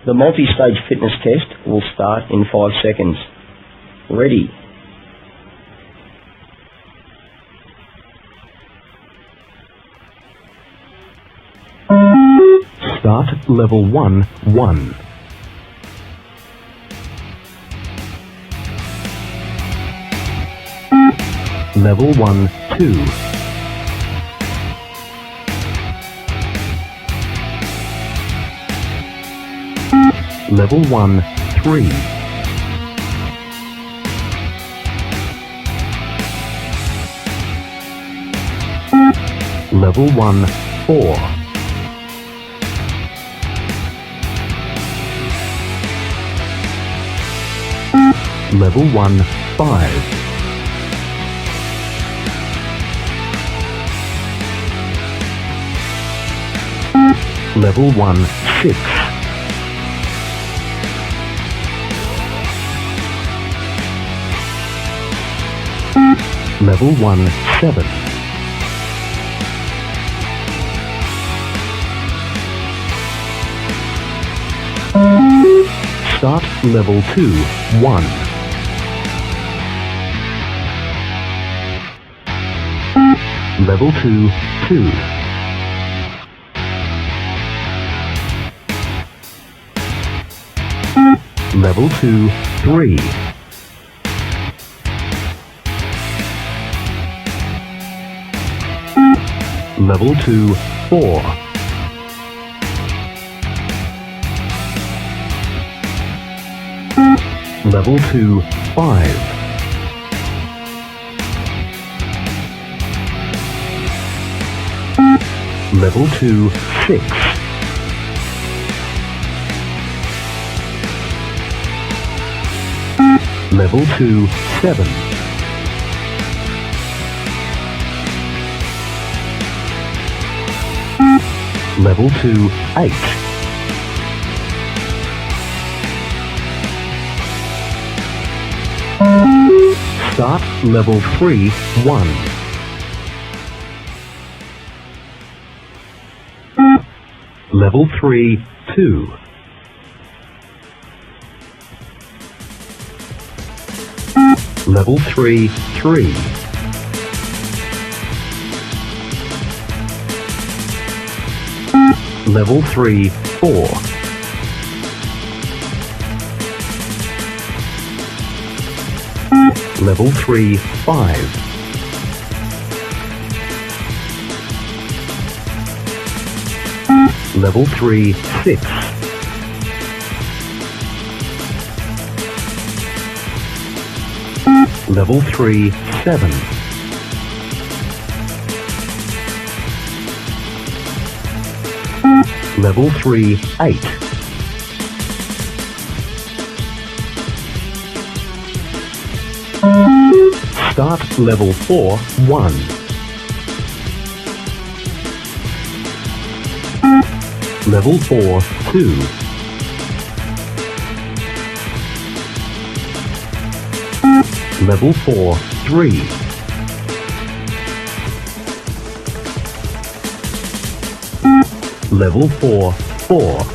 The multi-stage fitness test will start in 5 seconds. Ready. Start level 1, 1. Level 1, 2. Level 1, 3. Level 1, 4. Level 1, 5. Level 1, 6. Level 1, 7. Start level 2, 1. Level 2, 2. Level 2, 3. Level 2, 4. Level 2, 5. Level 2, 6. Level 2, 7. Level 2, 8. Start level 3, 1. Level 3, 2. Level 3, 3. Level 3, 4. Level 3, 5. Level 3, 6. Level 3, 7. Level 3, 8. Start level 4, 1. Level 4, 2. Level 4, 3. Level 4, 4.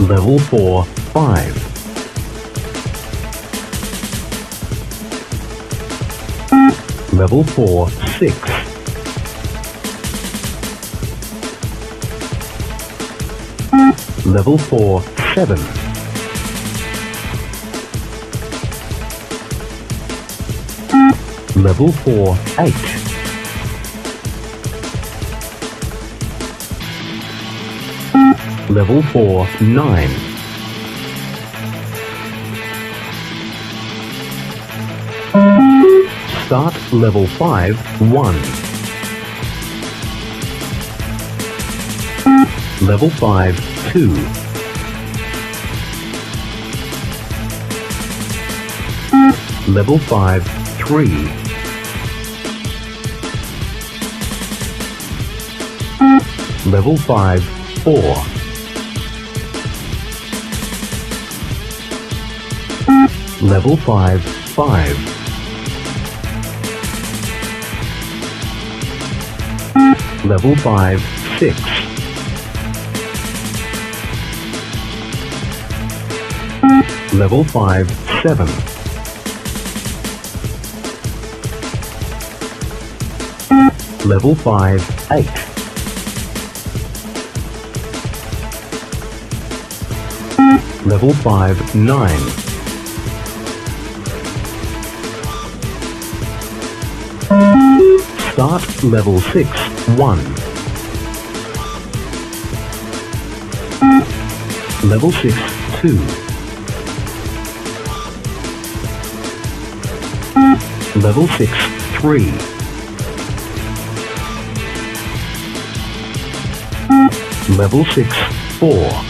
Level 4, 5. Level 4, 6. Level 4, 7. Level 4, 8. Level 4, 9. Start level 5, 1. Level 5, 2. Level 5, 3. Level 5, 4. Level 5, 5. Level 5, 6. Level 5, 7. Level 5, 8. Level 5, 9. Start level 6, 1. Level 6, 2. Level 6, 3. Level 6, 4.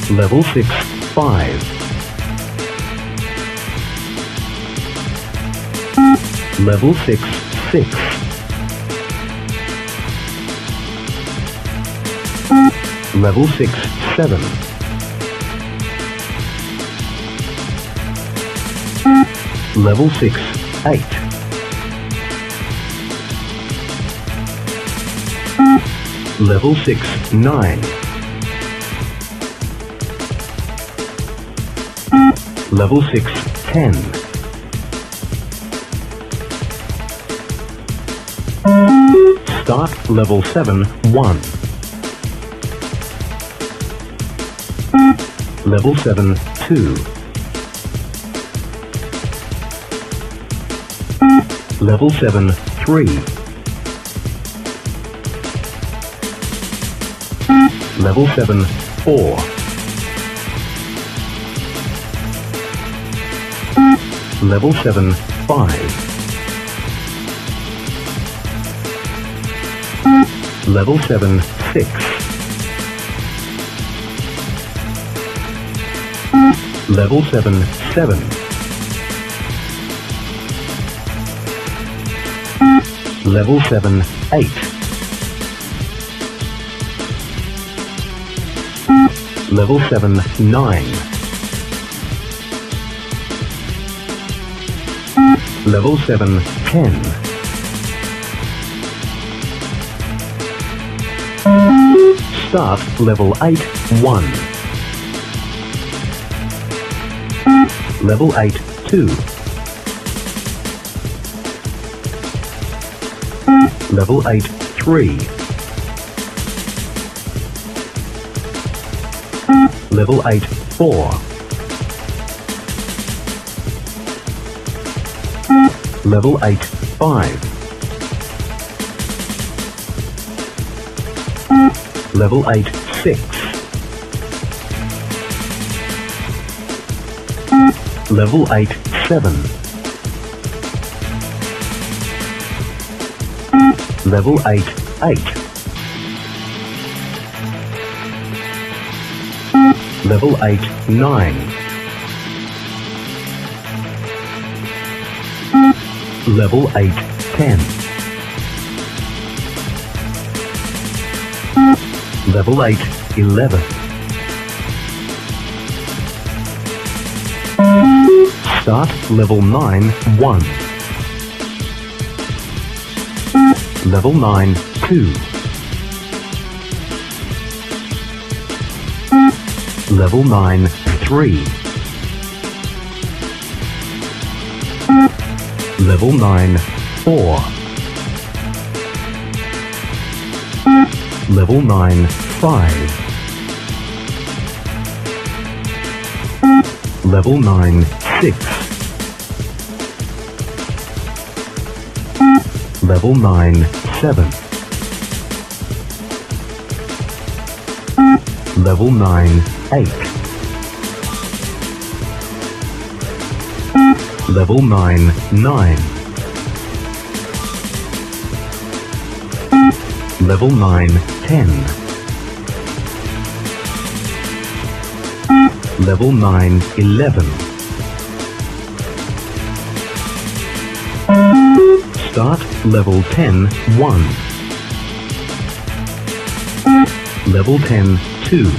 Level 6, 5. Level 6, 6. Level 6, 7. Level 6, 8. Level 6, 9. Level 6, 10. Start level 7, 1. Level 7, 2. Level 7, 3. Level 7, 4. Level 7, 5. Level 7, 6. Level 7, 7. Level 7, 8. Level 7, 9. Level 7, 10. Start level 8, 1. Level 8, 2. Level 8, 3. Level 8, 4. Level 8, 5. Level 8, 6. Level 8, 7. Level 8, 8. Level 8, 9. Level 8, 10. Level 8, 11. Start level 9, 1. Level 9, 2. Level 9, 3. Level 9, 4. Level 9, 5. Level 9, 6. Level 9, 7. Level 9, 8. Level 9, 9. Level 9, 10. Level 9, 11. Start level 10, 1. Level 10, 2.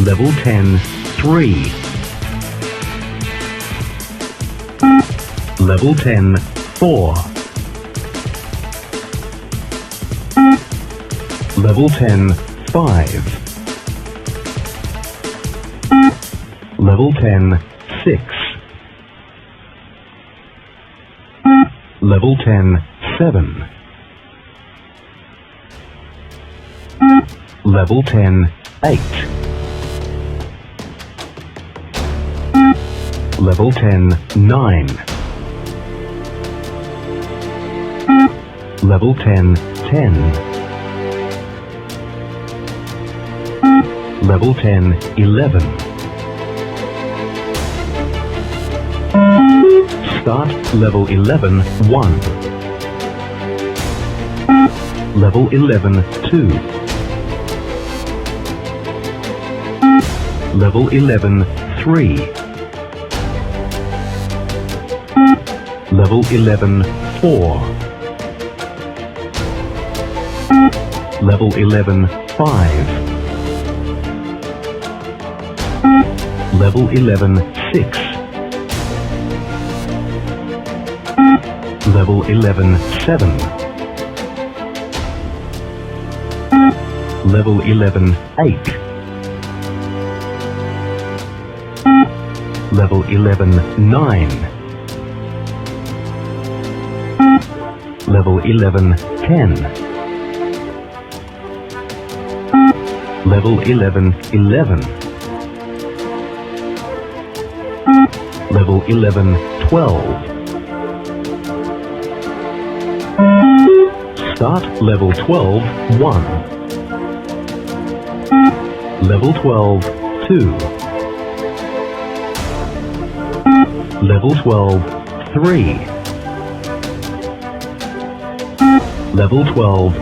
Level 10, 3. Level 10, 4. Level 10, 5. Level 10, 6. Level 10, 7. Level 10, 8. Level 10, 9. Level 10, 10. Level 10, 11. Start level 11, 1. Level 11, 2. Level 11, 3. Level 11, 4. Level 11, 5. Level 11, 6. Level 11, 7. Level 11, 8. Level 11, 9. Level 11, 10. Level 11, 11. Level 11, 12. Start level 12, 1. Level 12, 2. Level 12, 3. Level 12,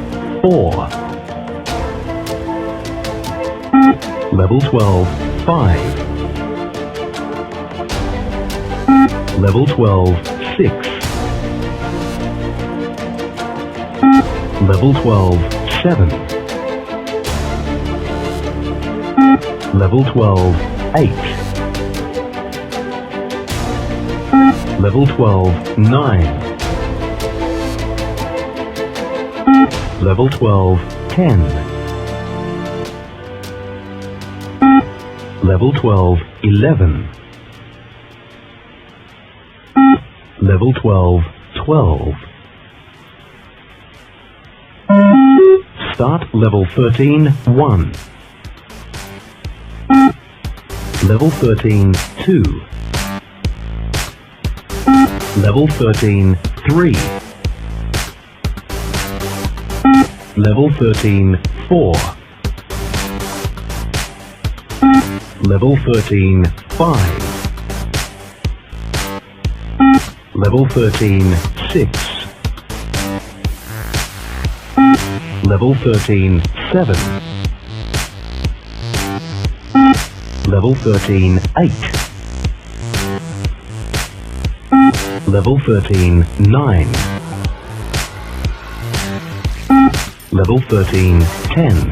4. Level 12, 5. Level 12, 6. Level 12, 7. Level 12, 8. Level 12, 9. Level 12, 10. Level 12, 11. Level 12, 12. Start level 13, 1. Level 13, 2. Level 13, 3. Level 13, 4. Level 13, 5. Level 13, 6. Level 13, 7. Level 13, 8. Level 13, 9. Level 13, 10.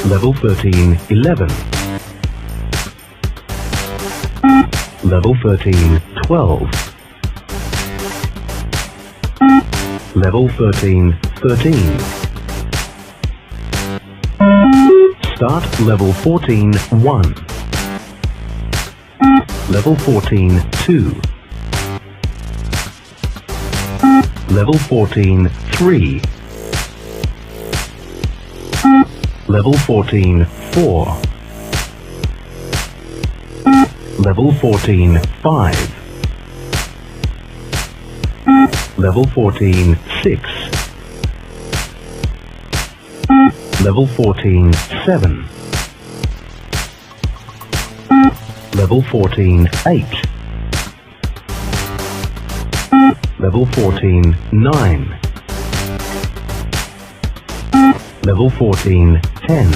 Level 13, 11. Level 13, 12. Level 13, 13. Start level 14, 1. Level 14, 2. Level 14, 3. Level 14, 4. Level 14, 5. Level 14, 6. Level 14, 7. Level 14, 8. Level 14, 9. Level 14, 10.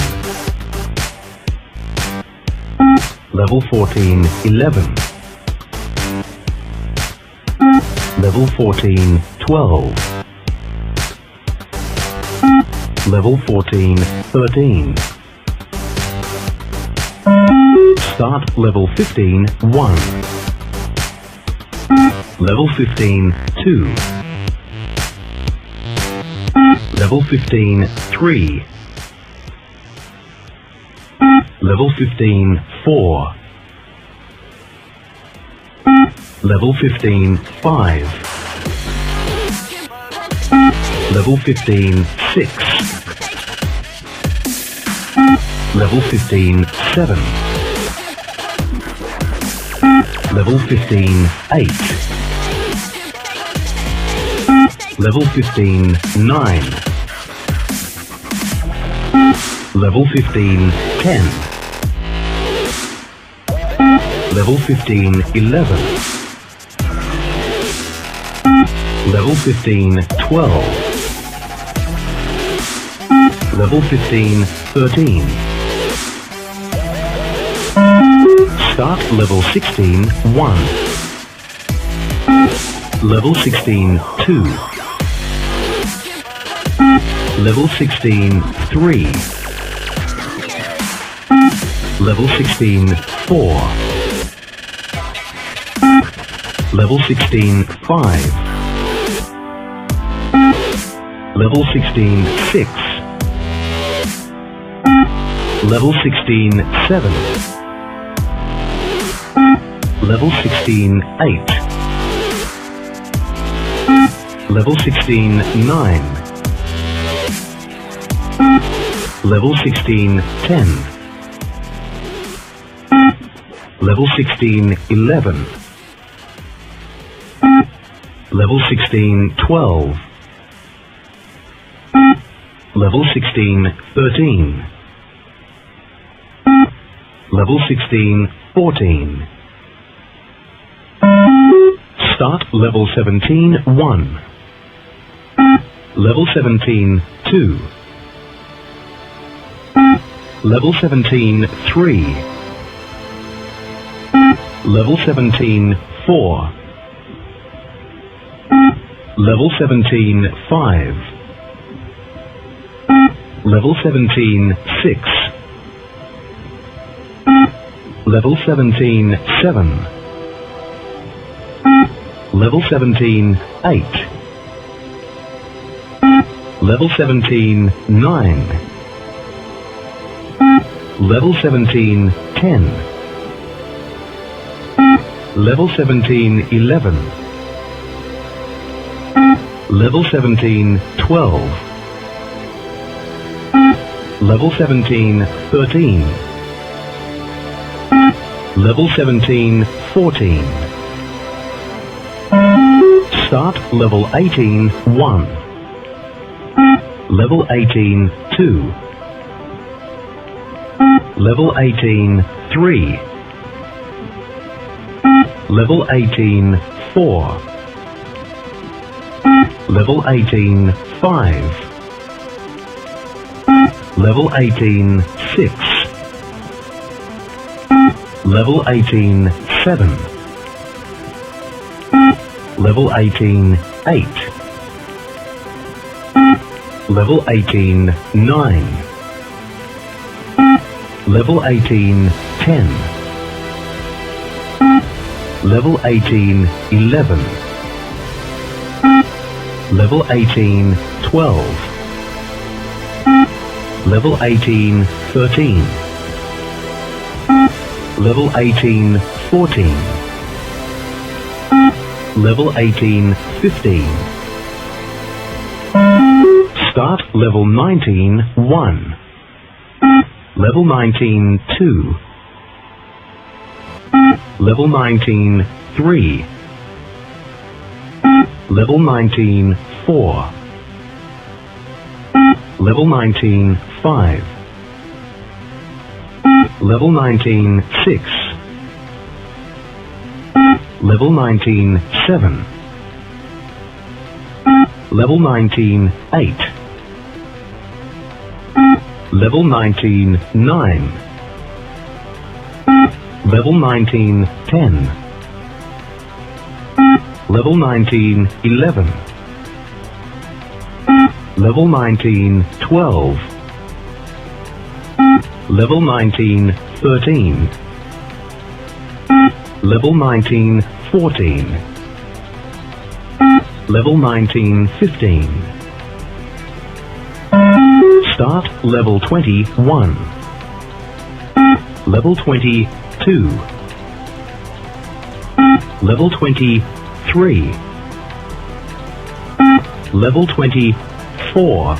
Level 14, 11. Level 14, 12. Level 14, 13. Start level 15, 1. Level 15, 2. Level 15, 3. Level 15, 4. Level 15, 5. Level 15, 6. Level 15, 7. Level 15, 8. Level 15, 9. Level 15, 10. Level 15, 11. Level 15, 12. Level 15, 13. Start level 16, 1. Level 16, 2. Level 16, 3. Level 16, 4. Level 16, 5. Level 16, 6. Level 16, 7. Level 16, 8. Level 16, 9. Level 16, 10. Level 16, 11. Level 16, 12. Level 16, 13. Level 16, 14. Start level 17, 1. Level 17, 2. Level 17, 3. Level 17, 4. Level 17, 5. Level 17, 6. Level 17, 7. Level 17, 8. Level 17, 9. Level 17, 10. Level 17, 11. Level 17, 12. Level 17, 13. Level 17, 14. Start level 18, 1. Level 18, 2. Level 18, 3. Level 18, 4. Level 18, 5. Level 18, 6. Level 18, 7. Level 18, 8. Level 18, 9. Level 18, 10. Level 18, 11. Level 18, 12. Level 18, 13. Level 18, 14. Level 18, 15. Start level 19, 1. Level 19, 2. Level 19, 3. Level 19, 4. Level 19, 5. Level 19, 6. Level 19, 7. Level 19, 8. Level 19, 9. Level 19, 10. Level 19, 11. Level 19, 12. Level 19, 13. Level 19, 14. Level 19 15. Start Level 21. Level 22. Level 23. Level 24.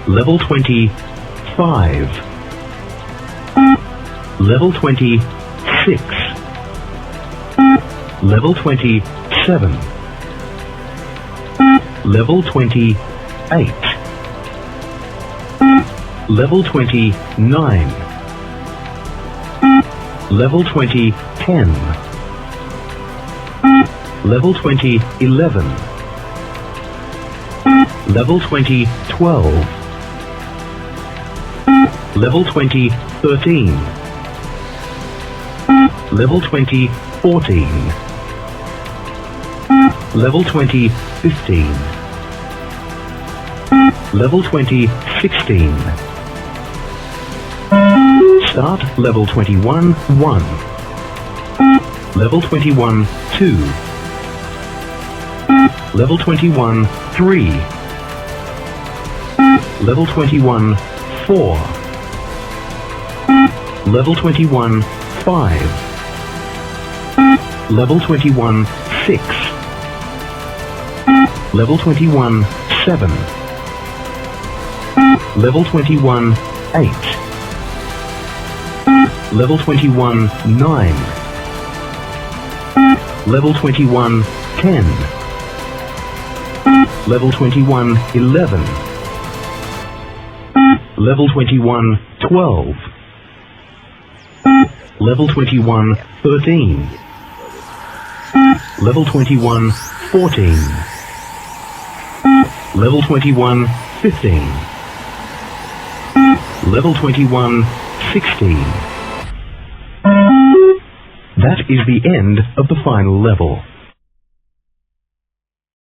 Level 25. Level 26. Level 27. Level 28. Level 29. Level 20 10. Level 20 11. Level 20 12. Level 20 13. Level 20 14. Level 20 15. Level 20 16. Start Level 21 1. Level 21 2. Level 21 3. Level 21 4. Level 21 5. Level 21 6. Level 21 7. Level 21 8. Level 21 9. Level 21 10. Level 21 11. Level 21 12. Level 21 13. Level 21 14. Level 21 15. Level 21 16. That is the end of the final level.